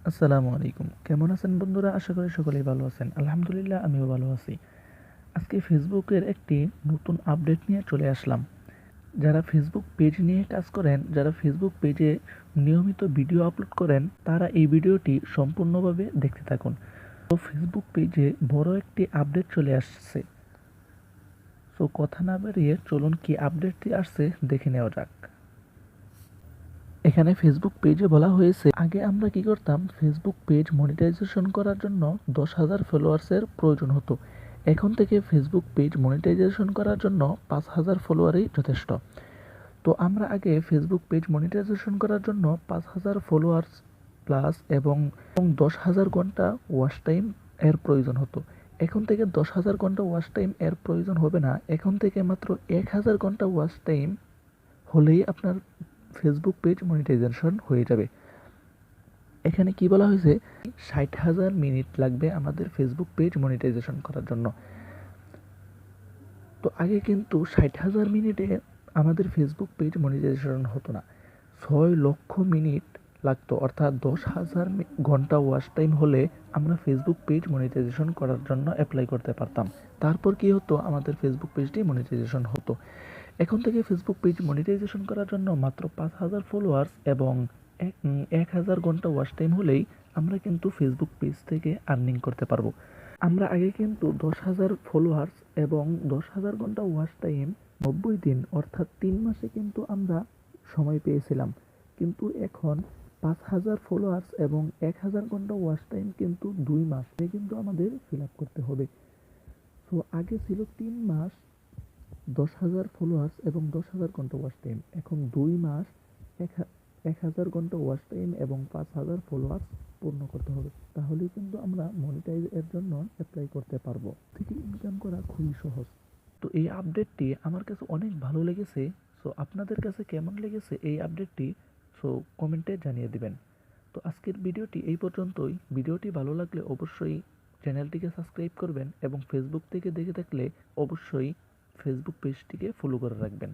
আসসালামু আলাইকুম। কেমন আছেন বন্ধুরা? আশা করি সকলেই ভালো আছেন। আলহামদুলিল্লাহ আমিও ভালো আছি। আজকে ফেসবুকের একটি নতুন আপডেট নিয়ে চলে আসলাম। যারা ফেসবুক পেজ নিয়ে কাজ করেন, যারা ফেসবুক পেজে নিয়মিত ভিডিও আপলোড করেন, তারা এই ভিডিওটি সম্পূর্ণভাবে দেখতে থাকুন। তো ফেসবুক পেজে বড় একটি আপডেট চলে আসছে। তো কথা না বাড়িয়ে চলুন কি আপডেটটি আসছে দেখে নেওয়া যাক। এখানে ফেসবুক পেজে বলা হয়েছে, আগে আমরা কি করতাম, ফেসবুক পেজ মনিটাইজেশন করার জন্য 10,000 ফলোয়ার্সের প্রয়োজন হতো। এখন থেকে ফেসবুক পেজ মনিটাইজেশন করার জন্য 5,000 ফলোয়ারই যথেষ্ট। তো আমরা আগে ফেসবুক পেজ মনিটাইজেশন করার জন্য 5,000 ফলোয়ার্স প্লাস এবং 10,000 ঘন্টা ওয়াচ টাইম এর প্রয়োজন হতো। এখন থেকে 10,000 ঘন্টা ওয়াচ টাইম এর প্রয়োজন হবে না। এখন থেকে মাত্র 1,000 ঘন্টা ওয়াচ টাইম হলেই আপনার ফেসবুক পেজ মনিটাইজেশন হয়ে যাবে। এখানে কি বলা হয়েছে, 60,000 মিনিট লাগবে আমাদের ফেসবুক পেজ মনিটাইজেশন করার জন্য। তো আগে কিন্তু 60,000 মিনিটে আমাদের ফেসবুক পেজ মনিটাইজেশন হতো না, 6 লক্ষ মিনিট লাগতো, অর্থাৎ 10,000 ঘন্টা ওয়াচ টাইম হলে আমরা ফেসবুক পেজ মনিটাইজেশন করার জন্য অ্যাপ্লাই করতে পারতাম। তারপর কি হতো, আমাদের ফেসবুক পেজটি মনিটাইজেশন হতো। এখন থেকে ফেসবুক পেজ মনিটাইজেশন করার জন্য মাত্র 5,000 ফলোয়ার্স এবং 1,000 ঘন্টা ওয়াচ টাইম হলেই আমরা কিন্তু ফেসবুক পেজ থেকে আর্নিং করতে পারবো। আমরা আগে কিন্তু 10,000 ফলোয়ার্স এবং 10,000 ঘন্টা ওয়াচ টাইম 90 দিন অর্থাৎ 3 মাসে কিন্তু আমরা সময় পেয়েছিলাম। কিন্তু এখন 5,000 ফলোয়ার্স এবং 1,000 ঘন্টা ওয়াচ টাইম কিন্তু 2 মাসে কিন্তু আমাদের ফিল আপ করতে হবে। তো আগে ছিল 3 মাস, 10,000 ফলোয়ার্স এবং 10,000 ঘন্টা ওয়াচ টাইম। এখন 2 মাস, 1,000 ঘন্টা ওয়াচ টাইম এবং 5,000 ফলোয়ার্স পূর্ণ করতে হবে। তাহলেই কিন্তু আমরা মনিটাইজ এর জন্য অ্যাপ্লাই করতে পারবো। থেকে ইনকাম করা খুবই সহজ। তো এই আপডেটটি আমার কাছে অনেক ভালো লেগেছে। সো আপনাদের কাছে কেমন লেগেছে এই আপডেটটি, সো কমেন্টে জানিয়ে দিবেন। তো আজকের ভিডিওটি এই পর্যন্তই। ভিডিওটি ভালো লাগলে অবশ্যই চ্যানেলটিকে সাবস্ক্রাইব করবেন এবং ফেসবুক থেকে দেখে থাকলে অবশ্যই ফেসবুক পেজটিকে ফলো করে রাখবেন।